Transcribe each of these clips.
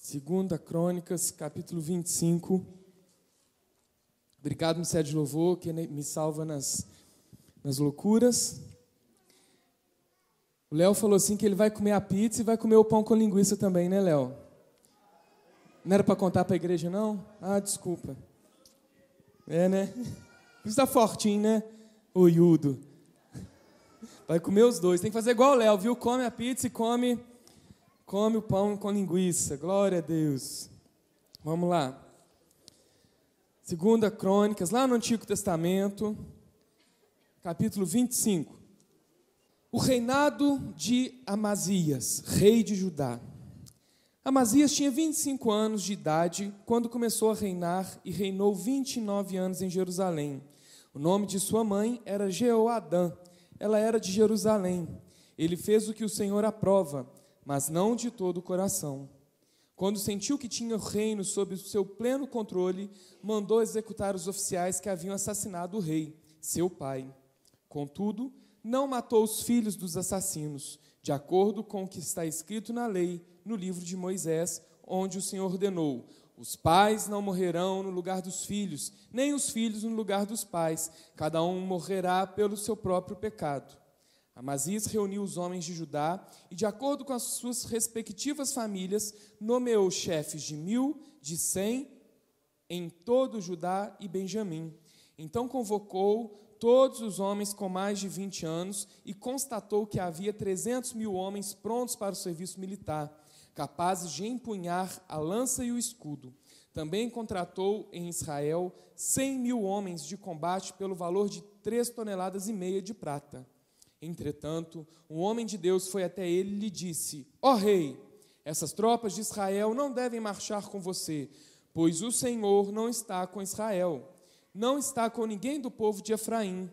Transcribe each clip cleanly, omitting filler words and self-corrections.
Segunda Crônicas, capítulo 25. Obrigado, Ministério de Louvor, que me salva nas loucuras. O Léo falou assim que ele vai comer a pizza e vai comer o pão com linguiça também, né, Léo? Não era para contar para a igreja, não? Ah, desculpa. É, né? Está fortinho, né? O Iudo. Vai comer os dois. Tem que fazer igual o Léo, viu? Come a pizza e come o pão com linguiça. Glória a Deus. Vamos lá. Segunda Crônicas, lá no Antigo Testamento, capítulo 25. O reinado de Amazias, rei de Judá. Amazias tinha 25 anos de idade quando começou a reinar e reinou 29 anos em Jerusalém. O nome de sua mãe era Jeoadã. Ela era de Jerusalém. Ele fez o que o Senhor aprova, mas não de todo o coração. Quando sentiu que tinha o reino sob o seu pleno controle, mandou executar os oficiais que haviam assassinado o rei, seu pai. Contudo, não matou os filhos dos assassinos, de acordo com o que está escrito na lei, no livro de Moisés, onde o Senhor ordenou: os pais não morrerão no lugar dos filhos, nem os filhos no lugar dos pais, cada um morrerá pelo seu próprio pecado. Amazias reuniu os homens de Judá e, de acordo com as suas respectivas famílias, nomeou chefes de 1.000, de 100, em todo Judá e Benjamim. Então convocou todos os homens com mais de 20 anos e constatou que havia 300.000 homens prontos para o serviço militar, capazes de empunhar a lança e o escudo. Também contratou em Israel 100.000 homens de combate pelo valor de 3,5 toneladas de prata. Entretanto, um homem de Deus foi até ele e lhe disse: ó rei, essas tropas de Israel não devem marchar com você, pois o Senhor não está com Israel, não está com ninguém do povo de Efraim.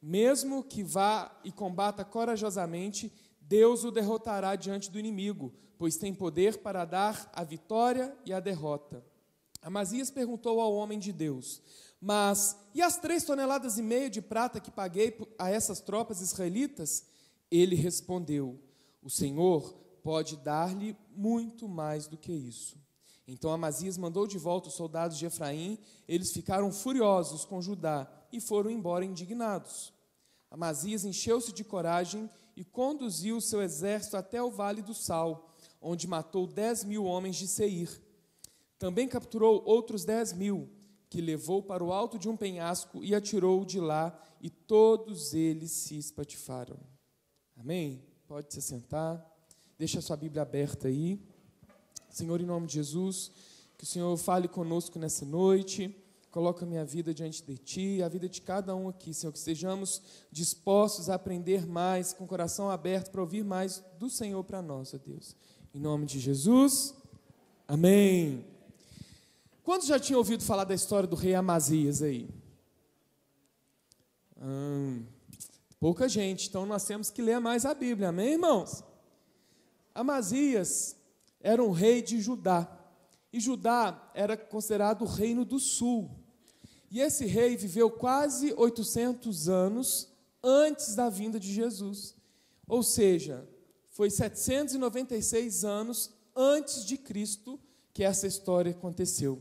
Mesmo que vá e combata corajosamente, Deus o derrotará diante do inimigo, pois tem poder para dar a vitória e a derrota. Amazias perguntou ao homem de Deus: mas, e as 3,5 toneladas de prata que paguei a essas tropas israelitas? Ele respondeu: o Senhor pode dar-lhe muito mais do que isso. Então Amazias mandou de volta os soldados de Efraim. Eles ficaram furiosos com Judá e foram embora indignados. Amazias encheu-se de coragem e conduziu o seu exército até o Vale do Sal, onde matou 10.000 homens de Seir. Também capturou outros 10.000, que levou para o alto de um penhasco e atirou de lá, e todos eles se espatifaram. Amém? Pode se sentar. Deixa a sua Bíblia aberta aí. Senhor, em nome de Jesus, que o Senhor fale conosco nessa noite. Coloca a minha vida diante de Ti, a vida de cada um aqui, Senhor, que estejamos dispostos a aprender mais, com o coração aberto para ouvir mais do Senhor para nós, ó Deus. Em nome de Jesus, amém. Quantos já tinham ouvido falar da história do rei Amazias aí? Pouca gente, então nós temos que ler mais a Bíblia, amém, irmãos? Amazias era um rei de Judá, e Judá era considerado o reino do sul, e esse rei viveu quase 800 anos antes da vinda de Jesus, ou seja, foi 796 anos antes de Cristo que essa história aconteceu.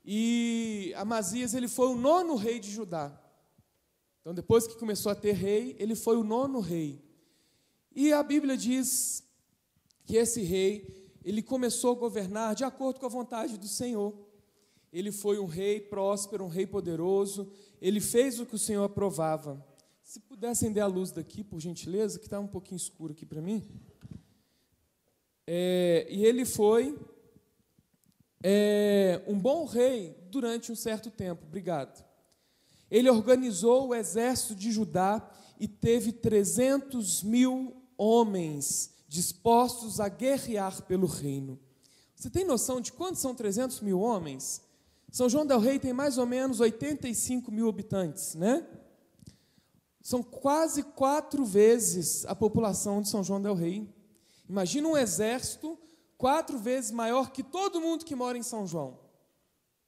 E Amazias, ele foi o 9º rei de Judá. Então, depois que começou a ter rei, ele foi o 9º rei. E a Bíblia diz que esse rei, ele começou a governar de acordo com a vontade do Senhor. Ele foi um rei próspero, um rei poderoso. Ele fez o que o Senhor aprovava. Se puder acender a luz daqui, por gentileza, que está um pouquinho escuro aqui para mim. E ele foi um bom rei durante um certo tempo. Obrigado. Ele organizou o exército de Judá e teve 300.000 homens dispostos a guerrear pelo reino. Você tem noção de quantos são 300.000 homens? São João del Rei tem mais ou menos 85.000 habitantes, né? São quase 4 vezes a população de São João del Rei. Imagina um exército 4 vezes maior que todo mundo que mora em São João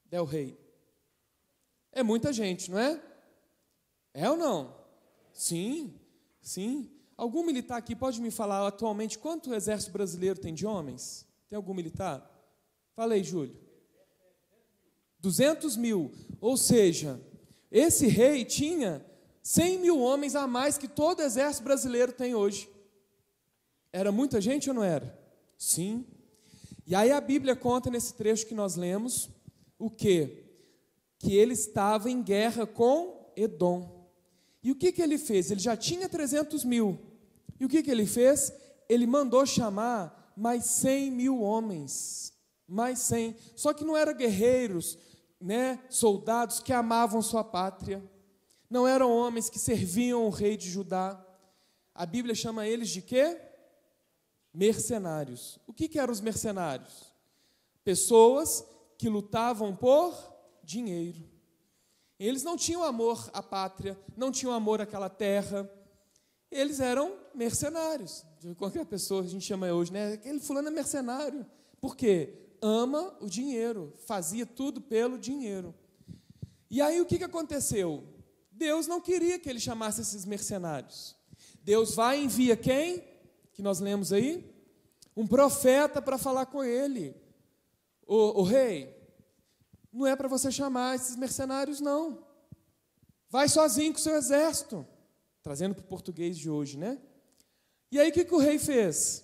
del Rei. É muita gente, não é? É ou não? Sim, sim. Algum militar aqui pode me falar atualmente quanto o exército brasileiro tem de homens? Tem algum militar? Fala aí, Júlio. 200 mil. Ou seja, esse rei tinha 100 mil homens a mais que todo o exército brasileiro tem hoje. Era muita gente ou não era? Sim. E aí a Bíblia conta nesse trecho que nós lemos, o quê? Que ele estava em guerra com Edom. E o que ele fez? Ele já tinha 300 mil. E o que ele fez? Ele mandou chamar mais 100 mil homens. Mais 100. Só que não eram guerreiros, né, soldados que amavam sua pátria. Não eram homens que serviam o rei de Judá. A Bíblia chama eles de quê? Mercenários. O que eram os mercenários? Pessoas que lutavam por dinheiro. Eles não tinham amor à pátria, não tinham amor àquela terra. Eles eram mercenários. Qualquer pessoa a gente chama hoje, né? Aquele fulano é mercenário. Por quê? Ama o dinheiro, fazia tudo pelo dinheiro. E aí o que aconteceu? Deus não queria que ele chamasse esses mercenários. Deus vai e envia quem? Que nós lemos aí? Um profeta para falar com ele. O rei, não é para você chamar esses mercenários, não. Vai sozinho com o seu exército. Trazendo para o português de hoje, né? E aí o que o rei fez?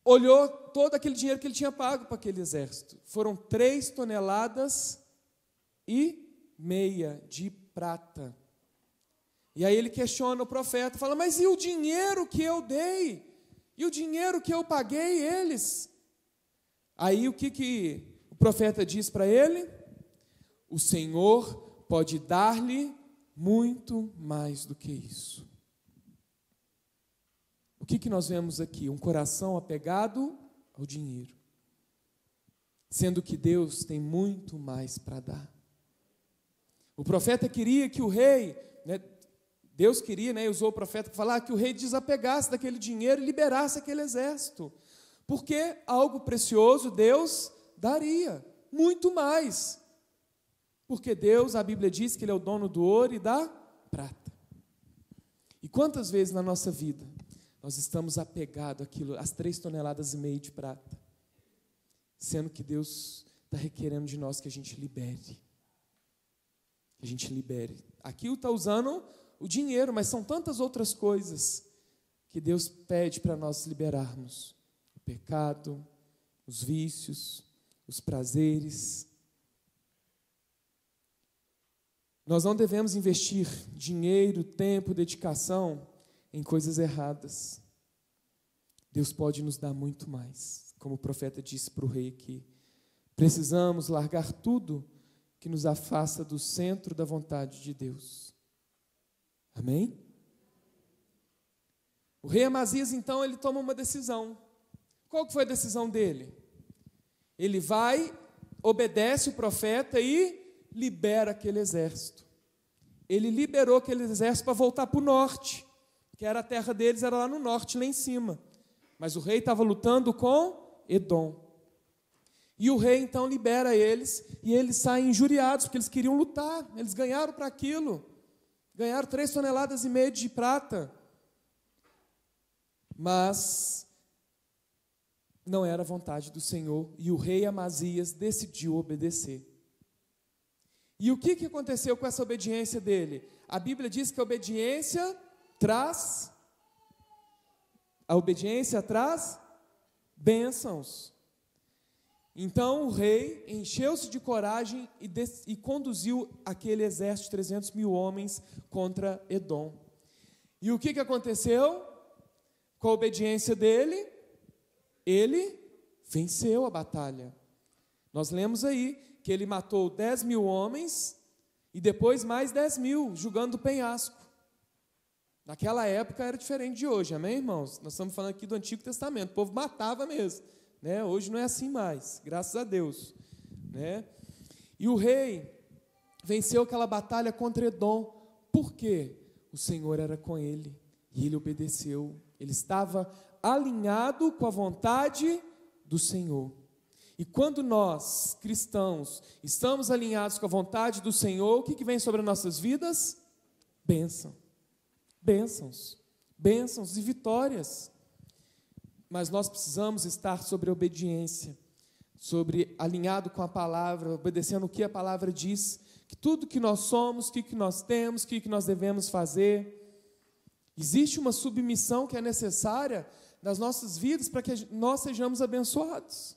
Olhou todo aquele dinheiro que ele tinha pago para aquele exército. Foram 3,5 toneladas de prata. E aí ele questiona o profeta, fala, mas e o dinheiro que eu dei? E o dinheiro que eu paguei eles? Aí o que o profeta diz para ele? O Senhor pode dar-lhe muito mais do que isso. O que nós vemos aqui? Um coração apegado ao dinheiro, sendo que Deus tem muito mais para dar. O profeta queria que o rei, né, Deus queria, né, usou o profeta para falar que o rei desapegasse daquele dinheiro e liberasse aquele exército, porque algo precioso Deus daria, muito mais, porque Deus, a Bíblia diz que Ele é o dono do ouro e da prata. E quantas vezes na nossa vida nós estamos apegados àquilo, às 3,5 toneladas de prata, sendo que Deus está requerendo de nós que a gente libere. Que a gente libere. Aqui está usando o dinheiro, mas são tantas outras coisas que Deus pede para nós liberarmos. O pecado, os vícios, os prazeres. Nós não devemos investir dinheiro, tempo, dedicação em coisas erradas. Deus pode nos dar muito mais. Como o profeta disse para o rei aqui, precisamos largar tudo que nos afasta do centro da vontade de Deus. Amém? O rei Amazias, então, ele toma uma decisão. Qual que foi a decisão dele? Ele vai, obedece o profeta e libera aquele exército. Ele liberou aquele exército para voltar para o norte, que era a terra deles, era lá no norte, lá em cima. Mas o rei estava lutando com Edom. E o rei então libera eles, e eles saem injuriados, porque eles queriam lutar, eles ganharam para aquilo. Ganharam 3,5 toneladas de prata. Mas não era a vontade do Senhor, e o rei Amazias decidiu obedecer. E o que aconteceu com essa obediência dele? A Bíblia diz que a obediência traz bênçãos. Então o rei encheu-se de coragem e conduziu aquele exército de 300 mil homens contra Edom. E o que aconteceu com a obediência dele? Ele venceu a batalha. Nós lemos aí que ele matou 10 mil homens e depois mais 10 mil, jogando o penhasco. Naquela época era diferente de hoje, amém, irmãos? Nós estamos falando aqui do Antigo Testamento, o povo matava mesmo, né? Hoje não é assim mais, graças a Deus, né? E o rei venceu aquela batalha contra Edom, por quê? O Senhor era com ele, e ele obedeceu, ele estava alinhado com a vontade do Senhor. E quando nós, cristãos, estamos alinhados com a vontade do Senhor, o que vem sobre as nossas vidas? Bênçãos e vitórias. Mas nós precisamos estar sobre a obediência. sobre alinhado com a palavra, obedecendo o que a palavra diz, que tudo que nós somos, o que nós temos, o que nós devemos fazer. Existe uma submissão que é necessária nas nossas vidas para que nós sejamos abençoados.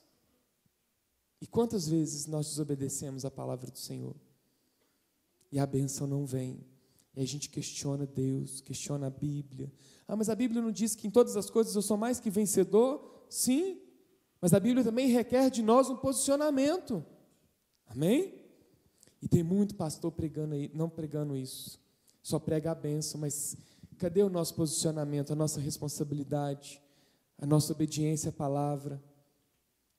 E quantas vezes nós desobedecemos a palavra do Senhor? E a bênção não vem. E a gente questiona Deus, questiona a Bíblia. Ah, mas a Bíblia não diz que em todas as coisas eu sou mais que vencedor? Sim, mas a Bíblia também requer de nós um posicionamento. Amém? E tem muito pastor pregando aí, não pregando isso. Só prega a bênção, mas cadê o nosso posicionamento, a nossa responsabilidade, a nossa obediência à palavra?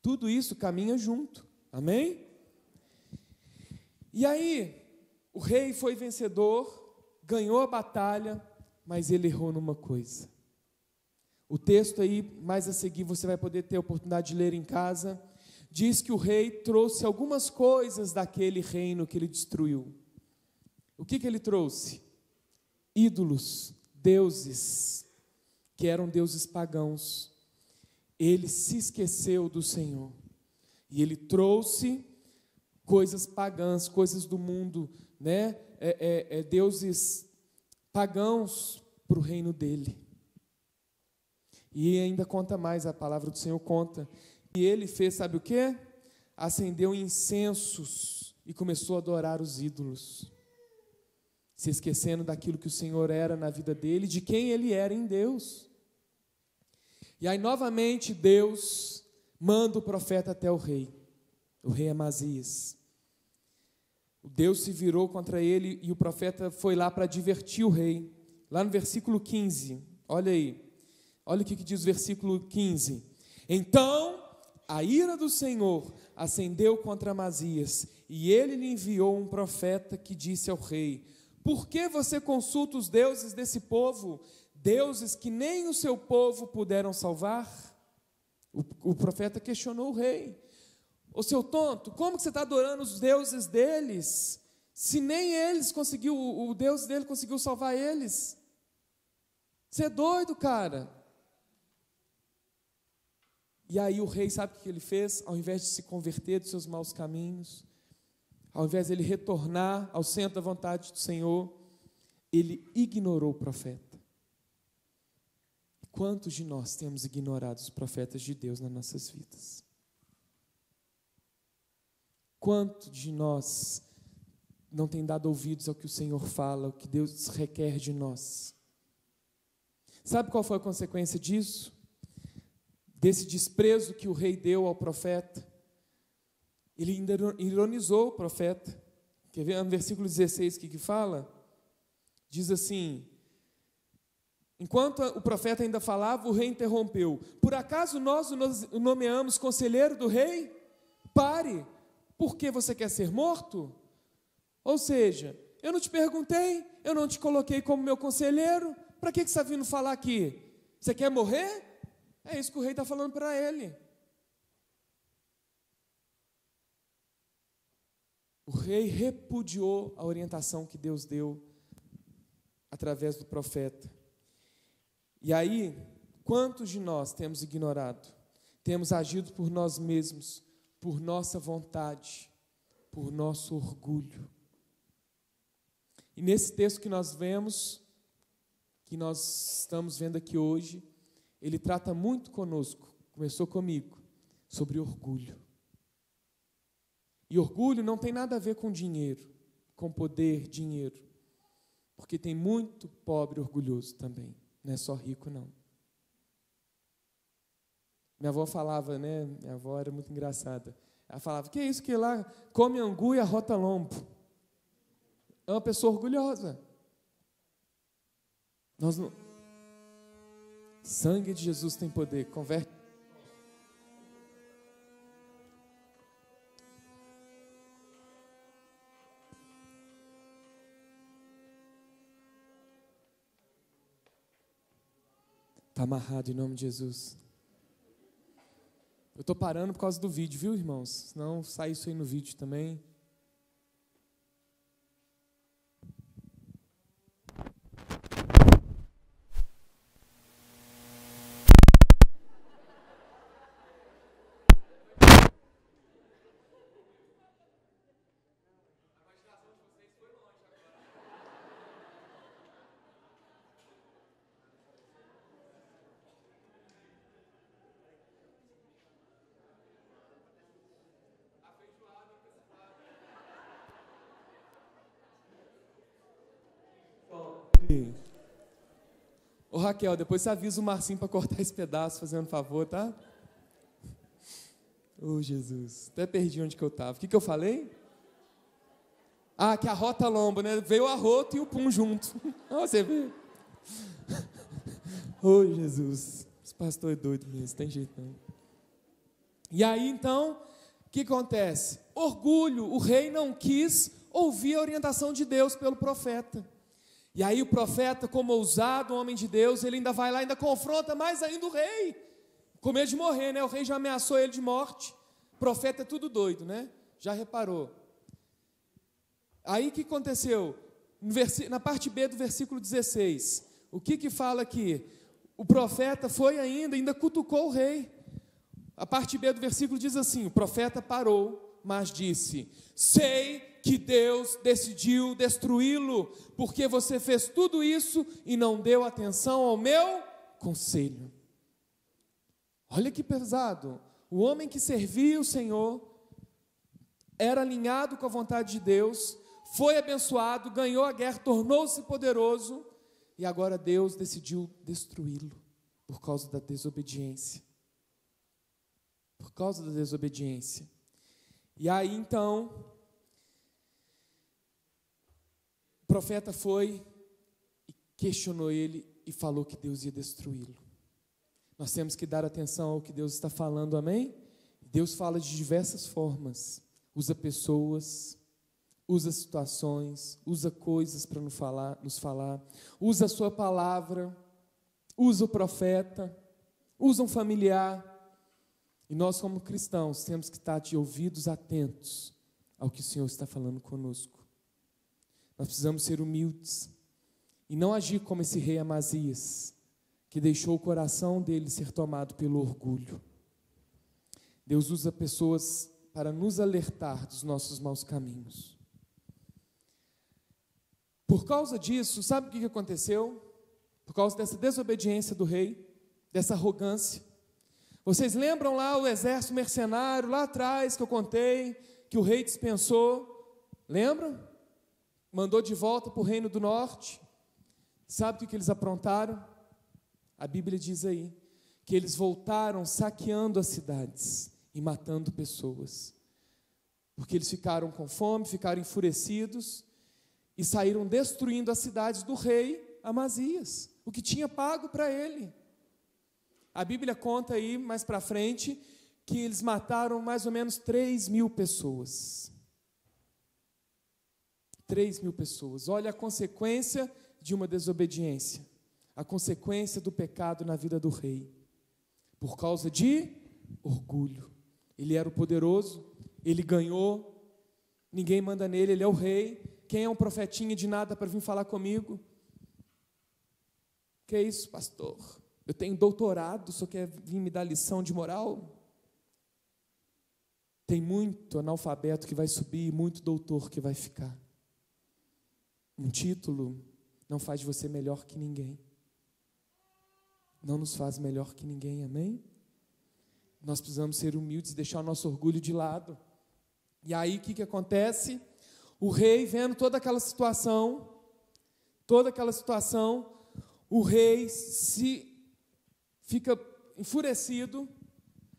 Tudo isso caminha junto. Amém? E aí, o rei foi vencedor, ganhou a batalha, mas ele errou numa coisa. O texto aí, mais a seguir, você vai poder ter a oportunidade de ler em casa. Diz que o rei trouxe algumas coisas daquele reino que ele destruiu. O que ele trouxe? Ídolos, deuses, que eram deuses pagãos. Ele se esqueceu do Senhor. E ele trouxe coisas pagãs, coisas do mundo, né? Deuses pagãos para o reino dele. E ainda conta mais, a palavra do Senhor conta. E ele fez, sabe o quê? Acendeu incensos e começou a adorar os ídolos, se esquecendo daquilo que o Senhor era na vida dele, de quem ele era em Deus. E aí novamente Deus manda o profeta até o rei Amazias. O Deus se virou contra ele e o profeta foi lá para advertir o rei. Lá no versículo 15, olha aí, olha o que diz o versículo 15. Então a ira do Senhor acendeu contra Amazias, e ele lhe enviou um profeta que disse ao rei: por que você consulta os deuses desse povo, deuses que nem o seu povo puderam salvar? O profeta questionou o rei: ô seu tonto, como que você está adorando os deuses deles, se nem eles conseguiu, o Deus dele conseguiu salvar eles? Você é doido, cara. E aí o rei, sabe o que ele fez? Ao invés de se converter dos seus maus caminhos, ao invés de ele retornar ao centro da vontade do Senhor, ele ignorou o profeta. Quantos de nós temos ignorado os profetas de Deus nas nossas vidas? Quantos de nós não tem dado ouvidos ao que o Senhor fala, ao que Deus requer de nós? Sabe qual foi a consequência disso? Desse desprezo que o rei deu ao profeta? Ele ainda ironizou o profeta. Quer ver no versículo 16 o que fala? Diz assim: enquanto o profeta ainda falava, o rei interrompeu: por acaso nós o nomeamos conselheiro do rei? Pare, por que você quer ser morto? Ou seja, eu não te perguntei, eu não te coloquei como meu conselheiro, para que você está vindo falar aqui? Você quer morrer? É isso que o rei está falando para ele. O rei repudiou a orientação que Deus deu através do profeta. E aí, quantos de nós temos ignorado? Temos agido por nós mesmos, por nossa vontade, por nosso orgulho. E nesse texto que nós vemos, que nós estamos vendo aqui hoje, ele trata muito conosco, começou comigo, sobre orgulho. E orgulho não tem nada a ver com dinheiro, com poder, dinheiro. Porque tem muito pobre orgulhoso também, não é só rico não. Minha avó falava, né? Minha avó era muito engraçada. Ela falava: que é isso que lá come angu e arrota lombo? É uma pessoa orgulhosa. Nós não... Sangue de Jesus tem poder, converte. Está amarrado em nome de Jesus. Eu estou parando por causa do vídeo, viu, irmãos? Senão sai isso aí no vídeo também. Raquel, depois você avisa o Marcinho para cortar esse pedaço, fazendo favor, tá? Oh, Jesus, até perdi onde que eu estava. O que eu falei? Ah, que a rota lomba, né? Veio o arroto e o pum junto. Oh, você vê? Oh, Jesus, esse pastor é doido mesmo, tem jeito não. E aí, então, o que acontece? Orgulho, o rei não quis ouvir a orientação de Deus pelo profeta. E aí o profeta, como ousado, homem de Deus, ele ainda vai lá, ainda confronta mais ainda o rei, com medo de morrer, né? O rei já ameaçou ele de morte. O profeta é tudo doido, né? Já reparou? Aí o que aconteceu? Na parte B do versículo 16, o que fala aqui? O profeta foi ainda cutucou o rei. A parte B do versículo diz assim: o profeta parou, mas disse: sei que Deus decidiu destruí-lo, porque você fez tudo isso e não deu atenção ao meu conselho. Olha que pesado. O homem que servia o Senhor, era alinhado com a vontade de Deus, foi abençoado, ganhou a guerra, tornou-se poderoso, e agora Deus decidiu destruí-lo, por causa da desobediência. Por causa da desobediência. E aí então, o profeta foi e questionou ele e falou que Deus ia destruí-lo. Nós temos que dar atenção ao que Deus está falando, amém? Deus fala de diversas formas, usa pessoas, usa situações, usa coisas para nos falar, usa a sua palavra, usa o profeta, usa um familiar. E nós, como cristãos, temos que estar de ouvidos atentos ao que o Senhor está falando conosco. Nós precisamos ser humildes e não agir como esse rei Amazias, que deixou o coração dele ser tomado pelo orgulho. Deus usa pessoas para nos alertar dos nossos maus caminhos. Por causa disso, sabe o que aconteceu? Por causa dessa desobediência do rei, dessa arrogância. Vocês lembram lá o exército mercenário, lá atrás, que eu contei, que o rei dispensou? Lembram? Mandou de volta para o reino do norte. Sabe o que eles aprontaram? A Bíblia diz aí, que eles voltaram saqueando as cidades e matando pessoas. Porque eles ficaram com fome, ficaram enfurecidos e saíram destruindo as cidades do rei Amazias, o que tinha pago para ele. A Bíblia conta aí, mais para frente, que eles mataram mais ou menos 3.000 pessoas. 3.000 pessoas. Olha a consequência de uma desobediência. A consequência do pecado na vida do rei. Por causa de orgulho. Ele era o poderoso, ele ganhou, ninguém manda nele, ele é o rei. Quem é um profetinha de nada para vir falar comigo? Que é isso, pastor? Eu tenho doutorado, só quer vir me dar lição de moral? Tem muito analfabeto que vai subir e muito doutor que vai ficar. Um título não faz de você melhor que ninguém. Não nos faz melhor que ninguém, amém? Nós precisamos ser humildes e deixar o nosso orgulho de lado. E aí o que acontece? O rei, vendo toda aquela situação, o rei fica enfurecido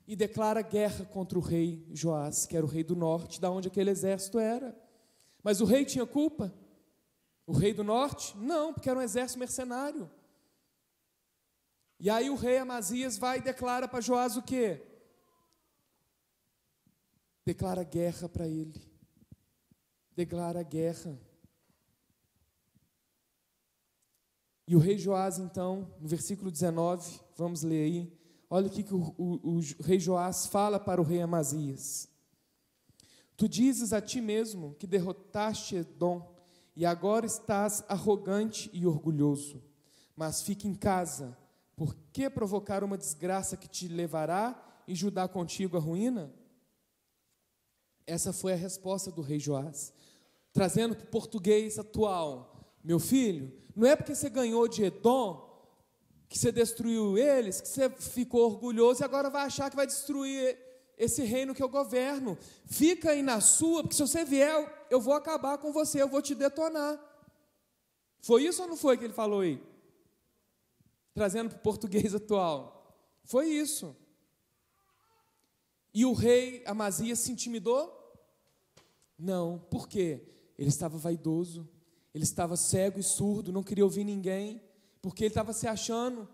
e declara guerra contra o rei Joás, que era o rei do norte, da onde aquele exército era. Mas o rei tinha culpa? O rei do norte? Não, porque era um exército mercenário. E aí o rei Amazias vai e declara para Joás o quê? Declara guerra para ele. Declara guerra. E o rei Joás, então, no versículo 19, vamos ler aí, olha o que o rei Joás fala para o rei Amazias. Tu dizes a ti mesmo que derrotaste Edom, e agora estás arrogante e orgulhoso. Mas fique em casa, por que provocar uma desgraça que te levará e Judá contigo à ruína? Essa foi a resposta do rei Joás. Trazendo para o português atual, meu filho, não é porque você ganhou de Edom, que você destruiu eles, que você ficou orgulhoso e agora vai achar que vai destruir esse reino que eu governo. Fica aí na sua, porque se você vier, eu vou acabar com você, eu vou te detonar. Foi isso ou não foi que ele falou aí? trazendo para o português atual. Foi isso. E o rei Amazias se intimidou? Não. Por quê? Ele estava vaidoso, ele estava cego e surdo, não queria ouvir ninguém, porque ele estava se achando.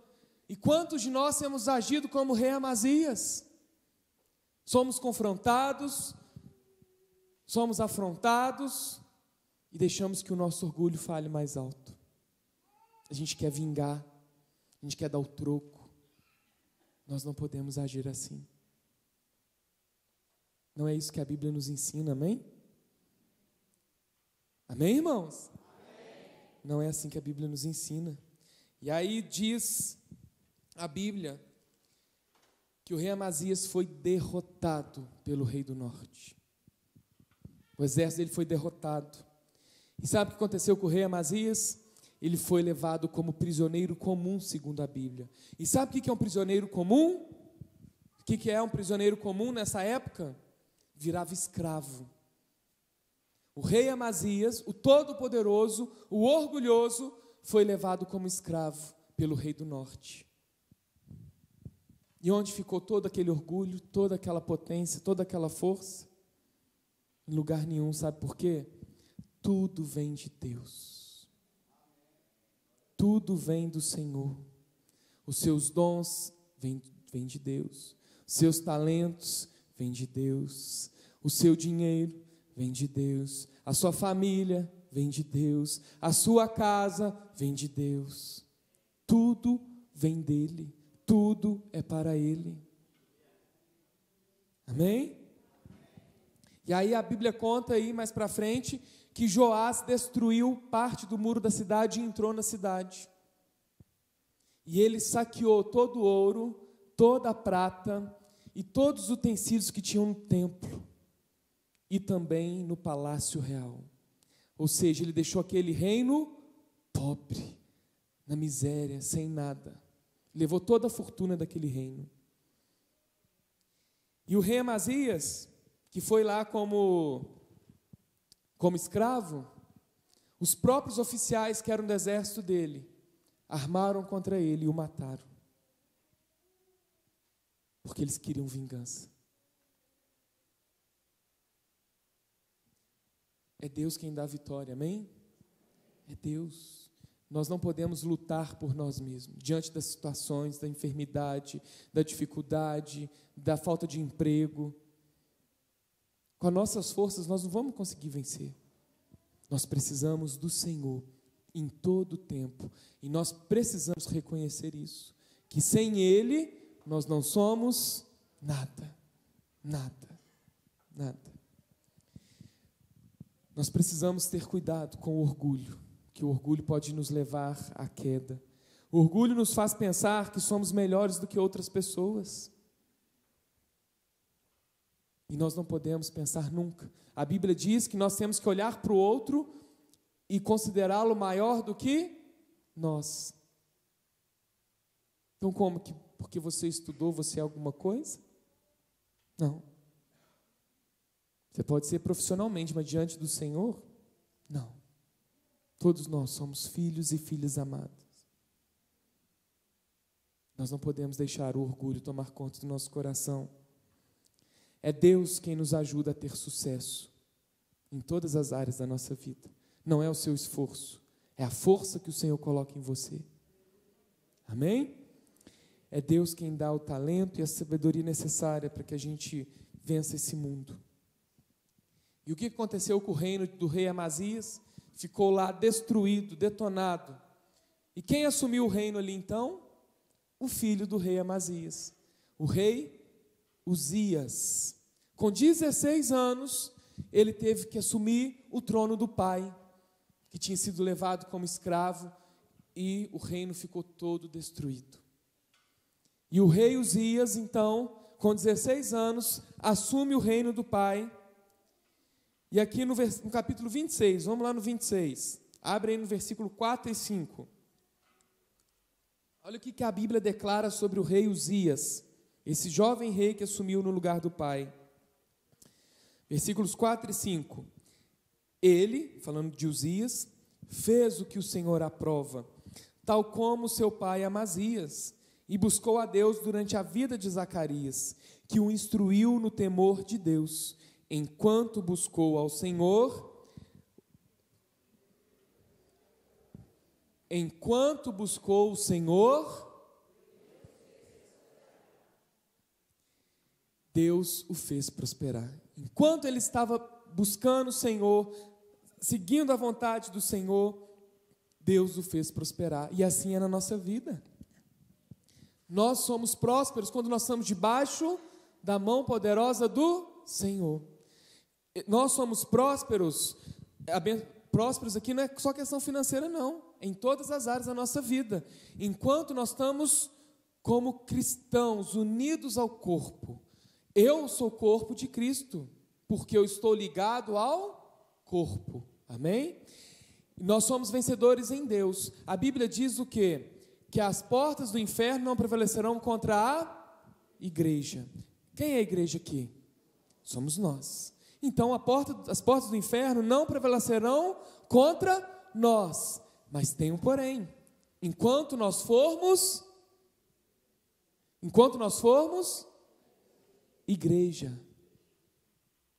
E quantos de nós temos agido como o rei Amazias? Somos confrontados, somos afrontados e deixamos que o nosso orgulho fale mais alto. A gente quer vingar, a gente quer dar o troco. Nós não podemos agir assim. Não é isso que a Bíblia nos ensina, amém? Amém, irmãos? Amém. Não é assim que a Bíblia nos ensina. E aí diz a Bíblia que o rei Amazias foi derrotado pelo rei do norte. O exército dele foi derrotado. E sabe o que aconteceu com o rei Amazias? Ele foi levado como prisioneiro comum, segundo a Bíblia. E sabe o que é um prisioneiro comum? O que é um prisioneiro comum nessa época? Virava escravo. O rei Amazias, o todo-poderoso, o orgulhoso, foi levado como escravo pelo rei do norte. E onde ficou todo aquele orgulho, toda aquela potência, toda aquela força? Em lugar nenhum, sabe por quê? Tudo vem de Deus. Tudo vem do Senhor. Os seus dons vêm de Deus. Os seus talentos vêm de Deus. O seu dinheiro vem de Deus. A sua família vem de Deus. A sua casa vem de Deus. Tudo vem dele. Tudo é para ele. Amém? E aí a Bíblia conta aí mais para frente que Joás destruiu parte do muro da cidade e entrou na cidade. E ele saqueou todo o ouro, toda a prata e todos os utensílios que tinham no templo e também no palácio real. Ou seja, ele deixou aquele reino pobre, na miséria, sem nada. Levou toda a fortuna daquele reino. E o rei Amazias, que foi lá como escravo, os próprios oficiais que eram do exército dele, armaram contra ele e o mataram. Porque eles queriam vingança. É Deus quem dá a vitória, amém? É Deus. Nós não podemos lutar por nós mesmos, diante das situações, da enfermidade, da dificuldade, da falta de emprego. Com as nossas forças nós não vamos conseguir vencer. Nós precisamos do Senhor em todo o tempo. E nós precisamos reconhecer isso, que sem Ele nós não somos nada, nada, nada. Nós precisamos ter cuidado com o orgulho, que o orgulho pode nos levar à queda. O orgulho nos faz pensar que somos melhores do que outras pessoas. E nós não podemos pensar nunca. A Bíblia diz que nós temos que olhar para o outro e considerá-lo maior do que nós. Então, como que porque você estudou, você é alguma coisa? Não. Você pode ser profissionalmente, mas diante do Senhor, não. Todos nós somos filhos e filhas amadas. Nós não podemos deixar o orgulho tomar conta do nosso coração. É Deus quem nos ajuda a ter sucesso em todas as áreas da nossa vida. Não é o seu esforço, é a força que o Senhor coloca em você. Amém? É Deus quem dá o talento e a sabedoria necessária para que a gente vença esse mundo. E o que aconteceu com o reino do rei Amazias? Ficou lá destruído, detonado. E quem assumiu o reino ali então? O filho do rei Amazias, o rei Uzias. Com 16 anos, ele teve que assumir o trono do pai, que tinha sido levado como escravo, e o reino ficou todo destruído. E o rei Uzias, então, com 16 anos, assume o reino do pai. E aqui no capítulo 26, vamos lá no 26, abre aí no versículo 4 e 5. Olha o que a Bíblia declara sobre o rei Uzias, esse jovem rei que assumiu no lugar do pai. Versículos 4 e 5. Ele, falando de Uzias, fez o que o Senhor aprova, tal como seu pai Amazias, e buscou a Deus durante a vida de Zacarias, que o instruiu no temor de Deus, enquanto buscou ao Senhor. Enquanto buscou o Senhor, Deus o fez prosperar. Enquanto ele estava buscando o Senhor, seguindo a vontade do Senhor, Deus o fez prosperar. E assim é na nossa vida. Nós somos prósperos quando nós estamos debaixo da mão poderosa do Senhor. Nós somos prósperos, prósperos aqui não é só questão financeira não, em todas as áreas da nossa vida. Enquanto nós estamos como cristãos unidos ao corpo. Eu sou o corpo de Cristo, porque eu estou ligado ao corpo. Amém? Nós somos vencedores em Deus. A Bíblia diz o quê? Que as portas do inferno não prevalecerão contra a igreja. Quem é a igreja aqui? Somos nós. Então as portas do inferno não prevalecerão contra nós. Mas tem um porém. Enquanto nós formos igreja.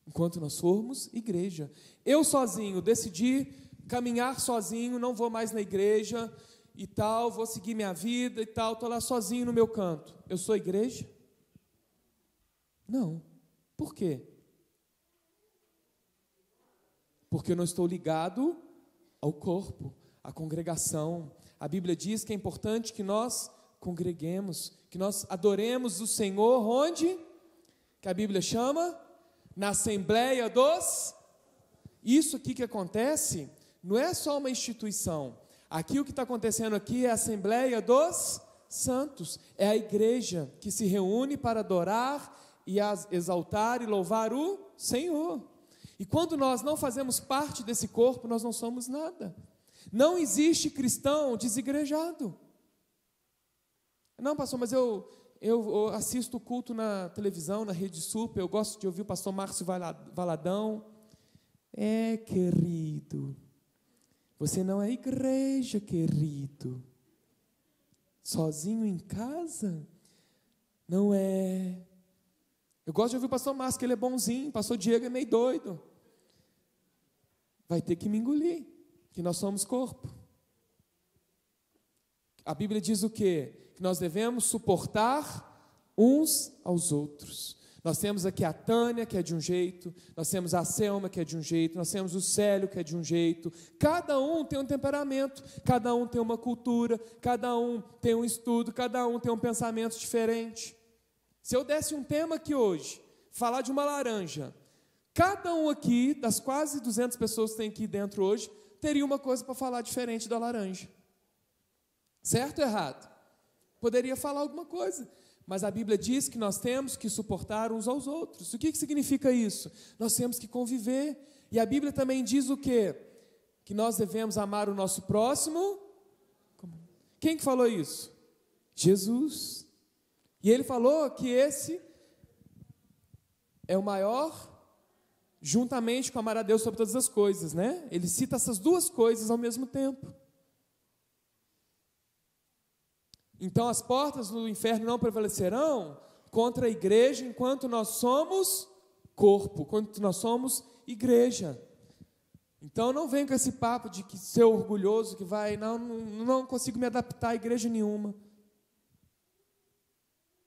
Enquanto nós formos igreja. Eu sozinho decidi caminhar sozinho, não vou mais na igreja e tal, vou seguir minha vida e tal, estou lá sozinho no meu canto. Eu sou igreja? Não. Por quê? Porque eu não estou ligado ao corpo, à congregação. A Bíblia diz que é importante que nós congreguemos, que nós adoremos o Senhor, onde? Que a Bíblia chama? Na Assembleia dos... Isso aqui que acontece não é só uma instituição. Aqui o que está acontecendo aqui é a Assembleia dos Santos. É a igreja que se reúne para adorar e exaltar e louvar o Senhor. E quando nós não fazemos parte desse corpo, nós não somos nada. Não existe cristão desigrejado. Não, pastor, mas eu assisto o culto na televisão, na Rede Super, eu gosto de ouvir o pastor Márcio Valadão. Querido, você não é igreja, querido. Sozinho em casa? Não é. Eu gosto de ouvir o pastor Márcio, que ele é bonzinho, o pastor Diego é meio doido. Vai ter que me engolir, que nós somos corpo. A Bíblia diz o quê? Que nós devemos suportar uns aos outros. Nós temos aqui a Tânia, que é de um jeito, nós temos a Selma, que é de um jeito, nós temos o Célio, que é de um jeito. Cada um tem um temperamento, cada um tem uma cultura, cada um tem um estudo, cada um tem um pensamento diferente. Se eu desse um tema aqui hoje, falar de uma laranja, cada um aqui, das quase 200 pessoas que tem aqui dentro hoje, teria uma coisa para falar diferente da laranja. Certo ou errado? Poderia falar alguma coisa, mas a Bíblia diz que nós temos que suportar uns aos outros. O que significa isso? Nós temos que conviver. E a Bíblia também diz o quê? Que nós devemos amar o nosso próximo. Quem que falou isso? Jesus. E ele falou que esse é o maior, juntamente com amar a Deus sobre todas as coisas, né? Ele cita essas duas coisas ao mesmo tempo. Então as portas do inferno não prevalecerão contra a igreja enquanto nós somos corpo, enquanto nós somos igreja. Então não vem com esse papo de que ser orgulhoso, que vai, não consigo me adaptar a igreja nenhuma.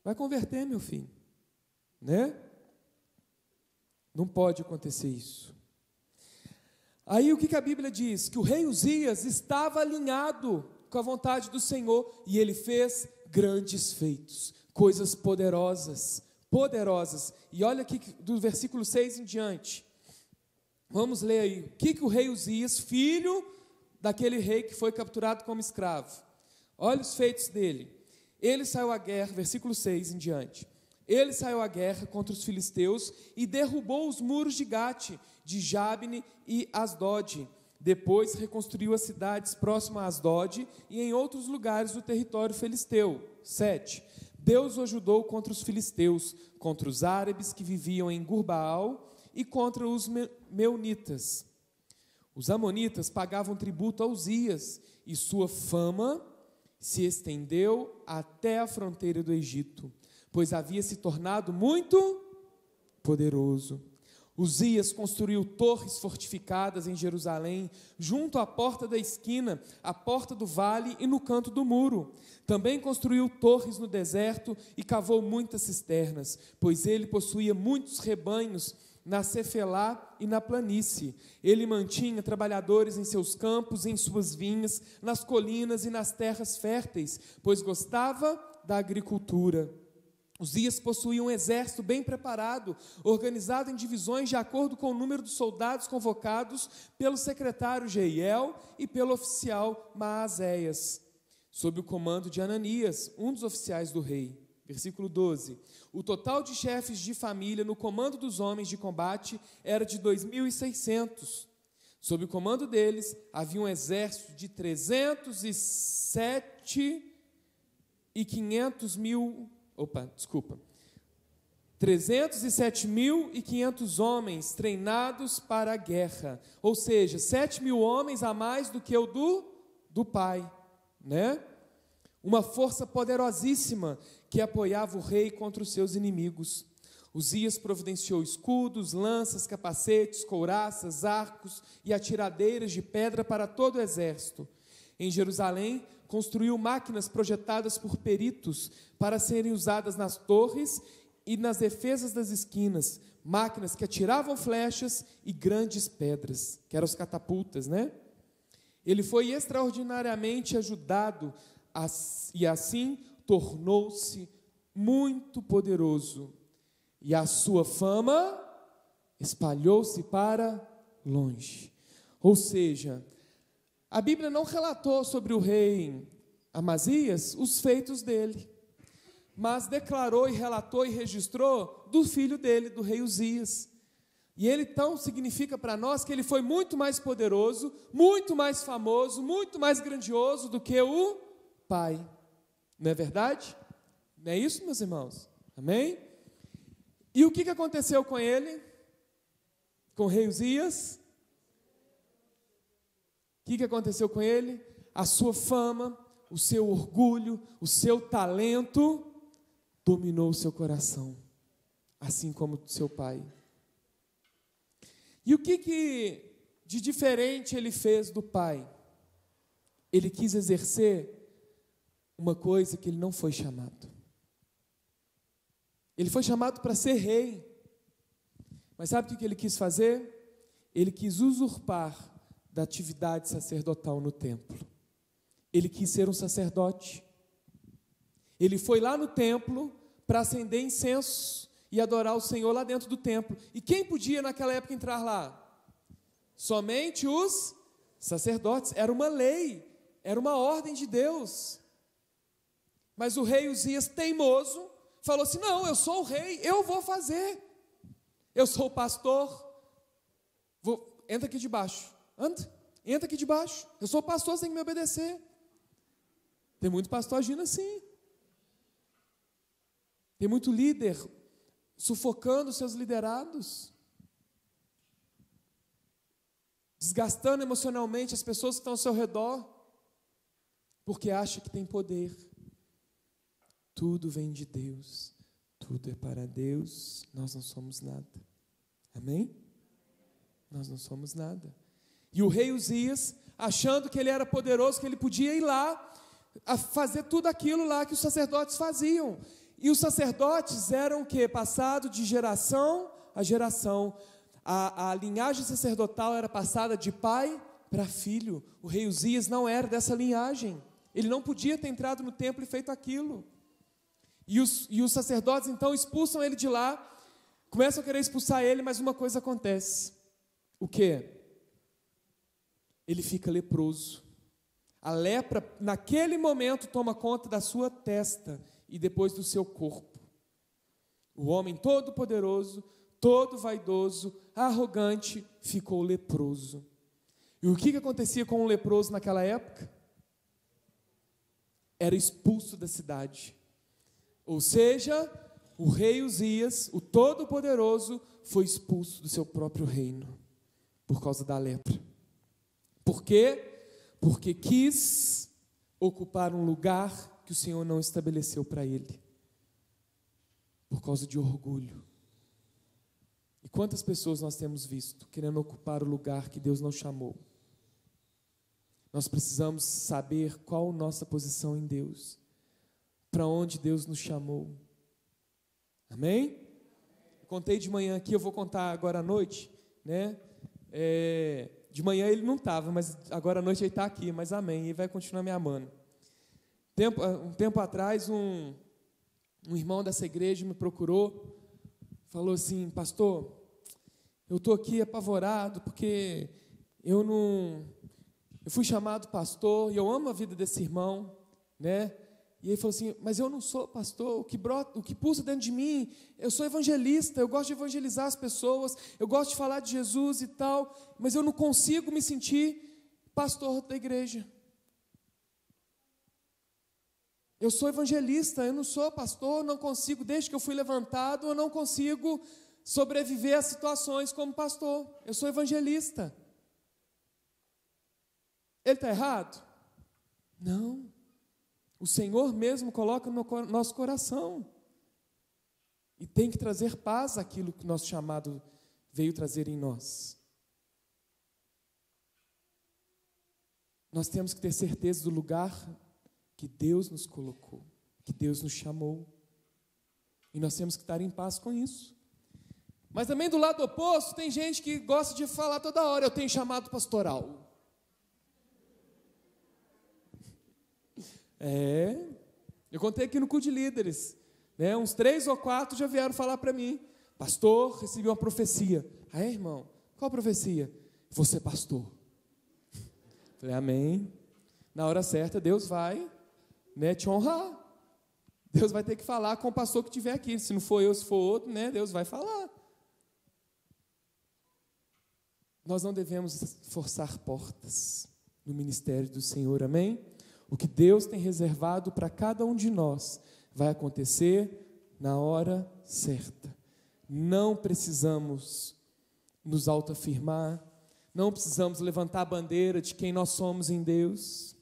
Vai converter, meu filho, né? Não pode acontecer isso. Aí o que a Bíblia diz? Que o rei Uzias estava alinhado com a vontade do Senhor, e ele fez grandes feitos, coisas poderosas, e olha aqui do versículo 6 em diante, vamos ler aí, o que o rei Uzias, filho daquele rei que foi capturado como escravo, olha os feitos dele, ele saiu à guerra, versículo 6 em diante, ele saiu à guerra contra os filisteus, e derrubou os muros de Gate, de Jabne e Asdod. Depois reconstruiu as cidades próximas a Asdod e em outros lugares do território filisteu. 7. Deus o ajudou contra os filisteus, contra os árabes que viviam em Gurbaal e contra os meunitas. Os amonitas pagavam tributo a Uzias e sua fama se estendeu até a fronteira do Egito, pois havia se tornado muito poderoso. Uzias construiu torres fortificadas em Jerusalém, junto à porta da esquina, à porta do vale e no canto do muro. Também construiu torres no deserto e cavou muitas cisternas, pois ele possuía muitos rebanhos na Cefelá e na planície. Ele mantinha trabalhadores em seus campos, em suas vinhas, nas colinas e nas terras férteis, pois gostava da agricultura. Uzias possuía um exército bem preparado, organizado em divisões de acordo com o número dos soldados convocados pelo secretário Jeiel e pelo oficial Maazéias, sob o comando de Ananias, um dos oficiais do rei. Versículo 12. O total de chefes de família no comando dos homens de combate era de 2.600. Sob o comando deles havia um exército de 307.500 homens treinados para a guerra, ou seja, 7.000 homens a mais do que o do pai, né? Uma força poderosíssima que apoiava o rei contra os seus inimigos. Uzias providenciou escudos, lanças, capacetes, couraças, arcos e atiradeiras de pedra para todo o exército. Em Jerusalém, construiu máquinas projetadas por peritos para serem usadas nas torres e nas defesas das esquinas, máquinas que atiravam flechas e grandes pedras, que eram as catapultas, né? Ele foi extraordinariamente ajudado e assim tornou-se muito poderoso, e a sua fama espalhou-se para longe. Ou seja, a Bíblia não relatou sobre o rei Amazias os feitos dele, mas declarou e relatou e registrou do filho dele, do rei Uzias. E ele então significa para nós que ele foi muito mais poderoso, muito mais famoso, muito mais grandioso do que o pai. Não é verdade? Não é isso, meus irmãos? Amém? E o que aconteceu com ele? Com o rei Uzias? O que aconteceu com ele? A sua fama, o seu orgulho, o seu talento dominou o seu coração, assim como o seu pai. E o que de diferente ele fez do pai? Ele quis exercer uma coisa que ele não foi chamado. Ele foi chamado para ser rei. Mas sabe o que ele quis fazer? Ele quis usurpar da atividade sacerdotal no templo. Ele quis ser um sacerdote. Ele foi lá no templo para acender incenso e adorar o Senhor lá dentro do templo. E quem podia naquela época entrar lá? Somente os sacerdotes. Era uma lei, era uma ordem de Deus. Mas o rei Uzias, teimoso, falou assim: não, eu sou o rei, eu vou fazer. Eu sou o pastor. Entra aqui debaixo. Entra aqui debaixo. Eu sou o pastor, você tem que me obedecer. Tem muito pastor agindo assim. Tem muito líder sufocando os seus liderados, desgastando emocionalmente as pessoas que estão ao seu redor, porque acha que tem poder. Tudo vem de Deus, tudo é para Deus, nós não somos nada. Amém? Nós não somos nada. E o rei Uzias, achando que ele era poderoso, que ele podia ir lá, a fazer tudo aquilo lá que os sacerdotes faziam. E os sacerdotes eram o quê? Passado de geração a geração. A linhagem sacerdotal era passada de pai para filho. O rei Uzias não era dessa linhagem. Ele não podia ter entrado no templo e feito aquilo. E os sacerdotes então expulsam ele de lá, começam a querer expulsar ele, mas uma coisa acontece. O quê? Ele fica leproso. A lepra, naquele momento, toma conta da sua testa e depois do seu corpo. O homem todo poderoso, todo vaidoso, arrogante, ficou leproso. E o que acontecia com um leproso naquela época? Era expulso da cidade. Ou seja, o rei Uzias, o todo-poderoso, foi expulso do seu próprio reino, por causa da lepra. Por quê? Porque quis ocupar um lugar que o Senhor não estabeleceu para ele, por causa de orgulho. E quantas pessoas nós temos visto querendo ocupar o lugar que Deus não chamou? Nós precisamos saber qual a nossa posição em Deus, para onde Deus nos chamou. Amém? Contei de manhã aqui, eu vou contar agora à noite, né? De manhã ele não estava, mas agora à noite ele está aqui, mas amém, ele vai continuar me amando. Um tempo atrás, um irmão dessa igreja me procurou, falou assim: pastor, eu estou aqui apavorado, porque eu fui chamado pastor, e eu amo a vida desse irmão, né? E ele falou assim: mas eu não sou pastor, o que pulsa dentro de mim, eu sou evangelista, eu gosto de evangelizar as pessoas, eu gosto de falar de Jesus e tal, mas eu não consigo me sentir pastor da igreja. Eu sou evangelista, eu não sou pastor, não consigo, desde que eu fui levantado, eu não consigo sobreviver a situações como pastor. Eu sou evangelista. Ele está errado? Não. O Senhor mesmo coloca no nosso coração. E tem que trazer paz àquilo que o nosso chamado veio trazer em nós. Nós temos que ter certeza do lugar que Deus nos colocou, que Deus nos chamou. E nós temos que estar em paz com isso. Mas também do lado oposto, tem gente que gosta de falar toda hora: eu tenho chamado pastoral. Eu contei aqui no culto de líderes, né? Uns 3 ou 4 já vieram falar para mim: pastor, recebi uma profecia. Irmão, qual profecia? Você é pastor. Falei: amém. Na hora certa Deus vai, né, te honrar. Deus vai ter que falar com o pastor que estiver aqui. Se não for eu, se for outro, né, Deus vai falar. Nós não devemos forçar portas no ministério do Senhor, amém? O que Deus tem reservado para cada um de nós vai acontecer na hora certa. Não precisamos nos autoafirmar, não precisamos levantar a bandeira de quem nós somos em Deus.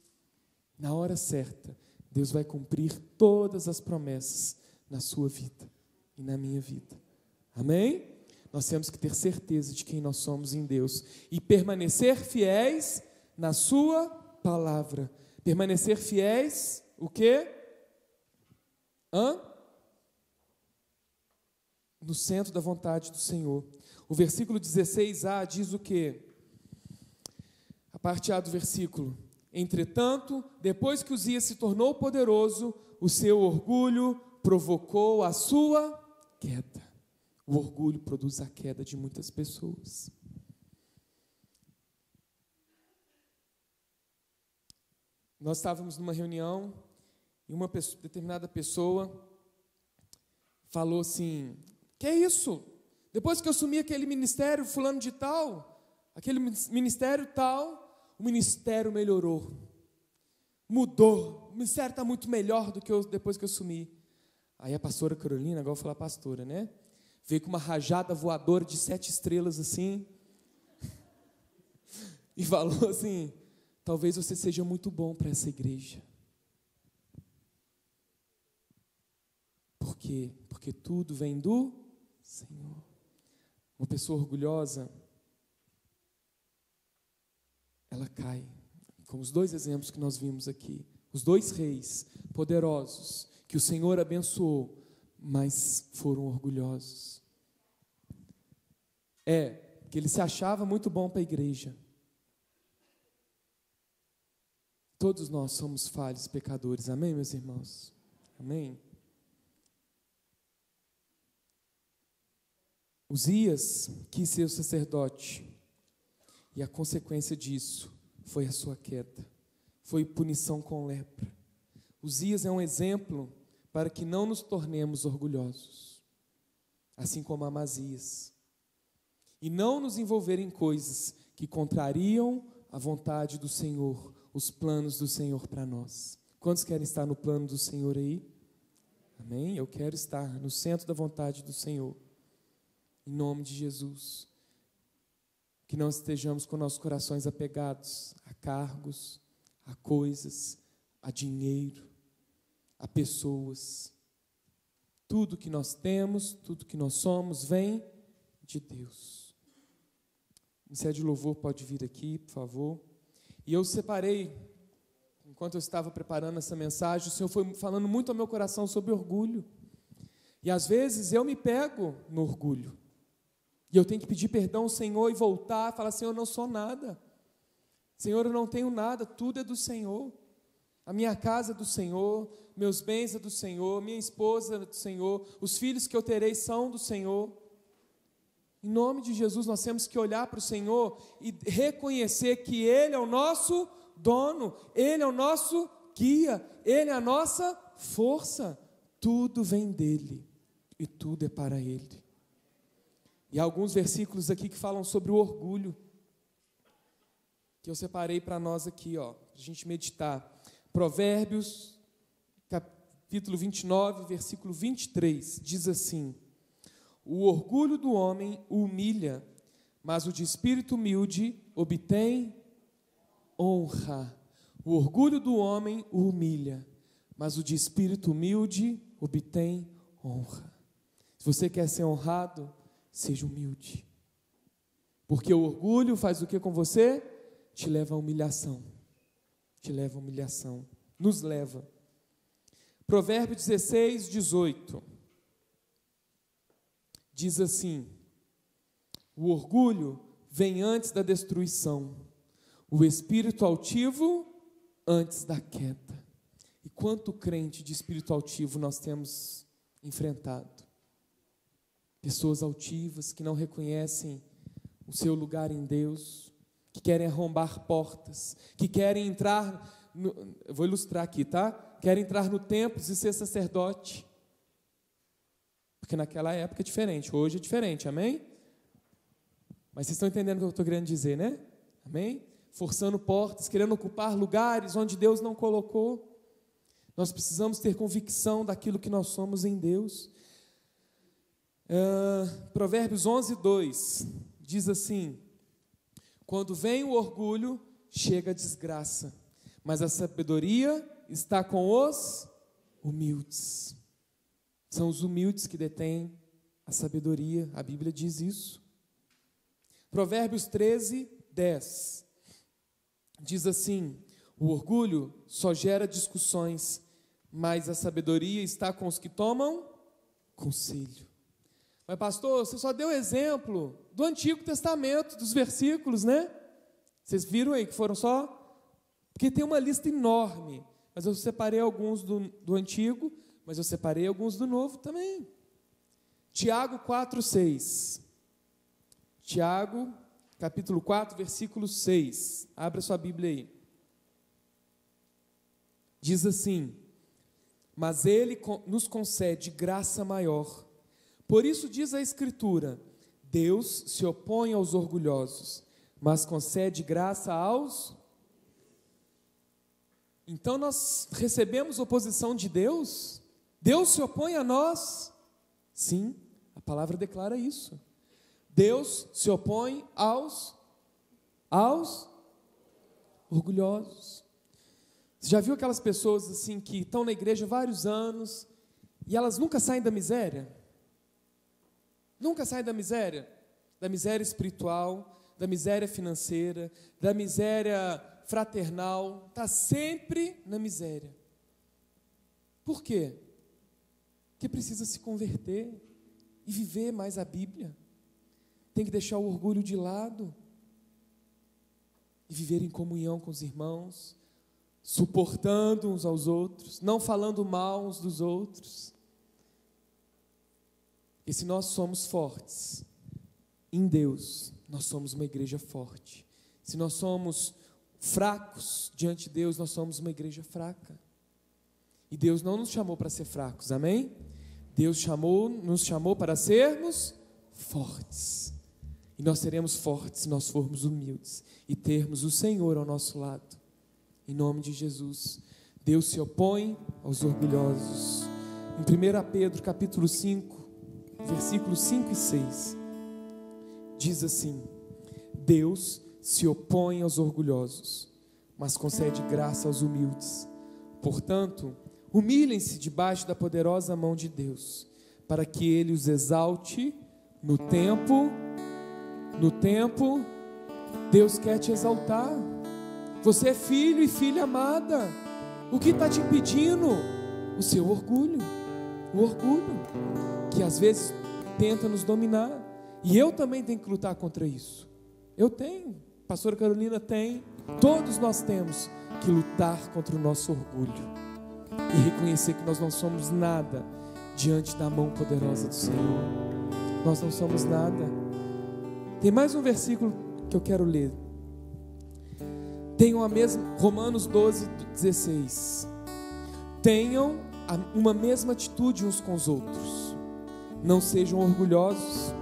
Na hora certa, Deus vai cumprir todas as promessas na sua vida e na minha vida. Amém? Nós temos que ter certeza de quem nós somos em Deus e permanecer fiéis na sua palavra. Permanecer fiéis, o quê? No centro da vontade do Senhor. O versículo 16a diz o quê? A parte A do versículo: entretanto, depois que Uzias se tornou poderoso, o seu orgulho provocou a sua queda. O orgulho produz a queda de muitas pessoas. Nós estávamos numa reunião e uma determinada pessoa falou assim: que é isso? Depois que eu assumi aquele ministério fulano de tal, aquele ministério tal, o ministério melhorou, mudou, o ministério está muito melhor do que depois que eu assumi. Aí a pastora Carolina, agora eu vou falar pastora, né? Veio com uma rajada voadora de 7 estrelas assim, e falou assim: talvez você seja muito bom para essa igreja. Por quê? Porque tudo vem do Senhor. Uma pessoa orgulhosa, ela cai, como os 2 exemplos que nós vimos aqui. Os 2 reis poderosos, que o Senhor abençoou, mas foram orgulhosos. Que ele se achava muito bom para a igreja. Todos nós somos falhos, pecadores, amém, meus irmãos? Amém? Uzias quis ser o sacerdote, e a consequência disso foi a sua queda, foi punição com lepra. Uzias é um exemplo para que não nos tornemos orgulhosos, assim como Amazias, e não nos envolver em coisas que contrariam a vontade do Senhor, os planos do Senhor para nós. Quantos querem estar no plano do Senhor aí? Amém? Eu quero estar no centro da vontade do Senhor, em nome de Jesus. Que não estejamos com nossos corações apegados a cargos, a coisas, a dinheiro, a pessoas. Tudo que nós temos, tudo que nós somos, vem de Deus. O Ministério de Louvor pode vir aqui, por favor. E eu separei, enquanto eu estava preparando essa mensagem, o Senhor foi falando muito ao meu coração sobre orgulho. E às vezes eu me pego no orgulho. E eu tenho que pedir perdão ao Senhor e voltar, falar: Senhor, eu não sou nada. Senhor, eu não tenho nada, tudo é do Senhor. A minha casa é do Senhor, meus bens é do Senhor, minha esposa é do Senhor, os filhos que eu terei são do Senhor. Em nome de Jesus, nós temos que olhar para o Senhor e reconhecer que Ele é o nosso dono, Ele é o nosso guia, Ele é a nossa força. Tudo vem dEle e tudo é para Ele. E há alguns versículos aqui que falam sobre o orgulho, que eu separei para nós aqui, para a gente meditar. Provérbios, capítulo 29, versículo 23, diz assim: o orgulho do homem o humilha, mas o de espírito humilde obtém honra. O orgulho do homem o humilha, mas o de espírito humilde obtém honra. Se você quer ser honrado, seja humilde. Porque o orgulho faz o que com você? Te leva à humilhação. Te leva à humilhação. Nos leva. Provérbios 16, 18. Diz assim: o orgulho vem antes da destruição, o espírito altivo antes da queda. E quanto crente de espírito altivo nós temos enfrentado? Pessoas altivas que não reconhecem o seu lugar em Deus, que querem arrombar portas, que querem entrar, eu vou ilustrar aqui, tá? Querem entrar no templo e ser sacerdote. Porque naquela época é diferente, hoje é diferente, amém? Mas vocês estão entendendo o que eu estou querendo dizer, né? Amém? Forçando portas, querendo ocupar lugares onde Deus não colocou. Nós precisamos ter convicção daquilo que nós somos em Deus. Provérbios 11, 2, diz assim: quando vem o orgulho, chega a desgraça, mas a sabedoria está com os humildes. São os humildes que detêm a sabedoria, a Bíblia diz isso. Provérbios 13, 10, diz assim: o orgulho só gera discussões, mas a sabedoria está com os que tomam conselho. Mas pastor, você só deu exemplo do Antigo Testamento, dos versículos, né? Vocês viram aí que foram só? Porque tem uma lista enorme, mas eu separei alguns do Antigo, mas eu separei alguns do Novo também. Tiago 4, 6. Tiago, capítulo 4, versículo 6. Abra sua Bíblia aí. Diz assim: mas Ele nos concede graça maior. Por isso diz a Escritura: Deus se opõe aos orgulhosos, mas concede graça aos... Então nós recebemos oposição de Deus? Deus se opõe a nós? Sim, a palavra declara isso. Deus se opõe aos orgulhosos. Você já viu aquelas pessoas assim que estão na igreja há vários anos e elas nunca saem da miséria? Nunca saem da miséria espiritual, da miséria financeira, da miséria fraternal, está sempre na miséria. Por quê? Porque precisa se converter e viver mais a Bíblia. Tem que deixar o orgulho de lado e viver em comunhão com os irmãos, suportando uns aos outros, não falando mal uns dos outros. E se nós somos fortes em Deus, nós somos uma igreja forte. Se nós somos fracos diante de Deus, nós somos uma igreja fraca. E Deus não nos chamou para ser fracos, amém? Deus nos chamou para sermos fortes. E nós seremos fortes se nós formos humildes e termos o Senhor ao nosso lado. Em nome de Jesus. Deus se opõe aos orgulhosos. Em 1 Pedro capítulo 5, versículos 5 e 6, diz assim: Deus se opõe aos orgulhosos, mas concede graça aos humildes. Portanto, humilhem-se debaixo da poderosa mão de Deus, para que Ele os exalte no tempo. Deus quer te exaltar. Você é filho e filha amada. O que está te impedindo? O seu orgulho. O orgulho, que às vezes tenta nos dominar. E eu também tenho que lutar contra isso. Eu tenho, a pastora Carolina tem, todos nós temos que lutar contra o nosso orgulho e reconhecer que nós não somos nada diante da mão poderosa do Senhor. Nós não somos nada. Tem mais um versículo que eu quero ler. Tenham a mesma, Romanos 12:16. Tenham uma mesma atitude uns com os outros. Não sejam orgulhosos,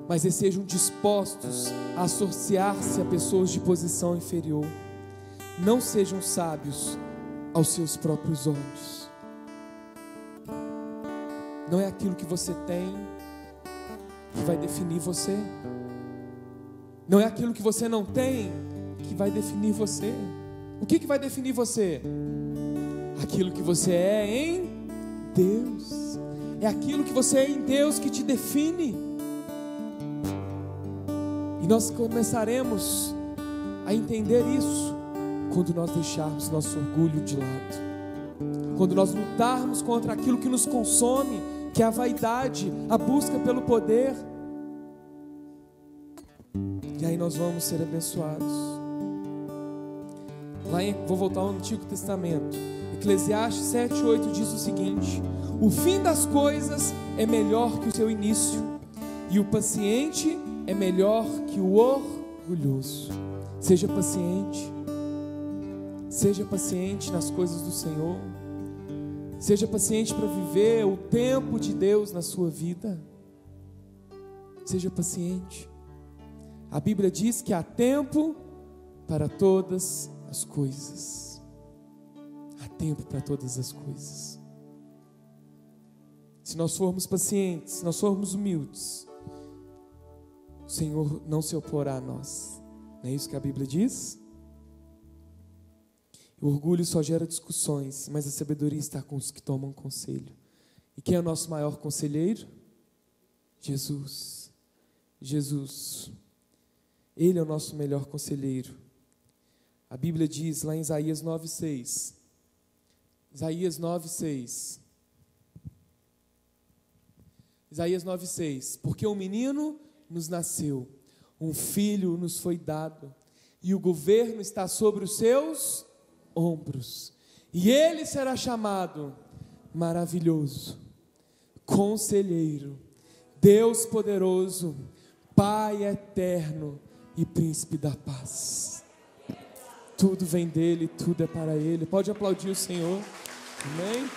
mas sejam dispostos a associar-se a pessoas de posição inferior. Não sejam sábios aos seus próprios olhos. Não é aquilo que você tem que vai definir você. Não é aquilo que você não tem que vai definir você. O que vai definir você? Aquilo que você é em Deus. É aquilo que você é em Deus que te define. E nós começaremos a entender isso quando nós deixarmos nosso orgulho de lado, quando nós lutarmos contra aquilo que nos consome, que é a vaidade, a busca pelo poder. E aí nós vamos ser abençoados. Vou voltar ao Antigo Testamento. Eclesiastes 7:8 diz o seguinte: o fim das coisas é melhor que o seu início, e o paciente é melhor que o orgulhoso. Seja paciente. Seja paciente nas coisas do Senhor. Seja paciente para viver o tempo de Deus na sua vida. Seja paciente. A Bíblia diz que há tempo para todas as coisas. Há tempo para todas as coisas. Se nós formos pacientes, se nós formos humildes, o Senhor não se oporá a nós. Não é isso que a Bíblia diz? O orgulho só gera discussões, mas a sabedoria está com os que tomam conselho. E quem é o nosso maior conselheiro? Jesus. Jesus. Ele é o nosso melhor conselheiro. A Bíblia diz lá em Isaías 9:6. Isaías 9:6. Isaías 9:6. Porque um menino nos nasceu, um filho nos foi dado, e o governo está sobre os seus ombros, e ele será chamado Maravilhoso, Conselheiro, Deus Poderoso, Pai Eterno e Príncipe da Paz. Tudo vem dele, tudo é para ele. Pode aplaudir o Senhor. Amém?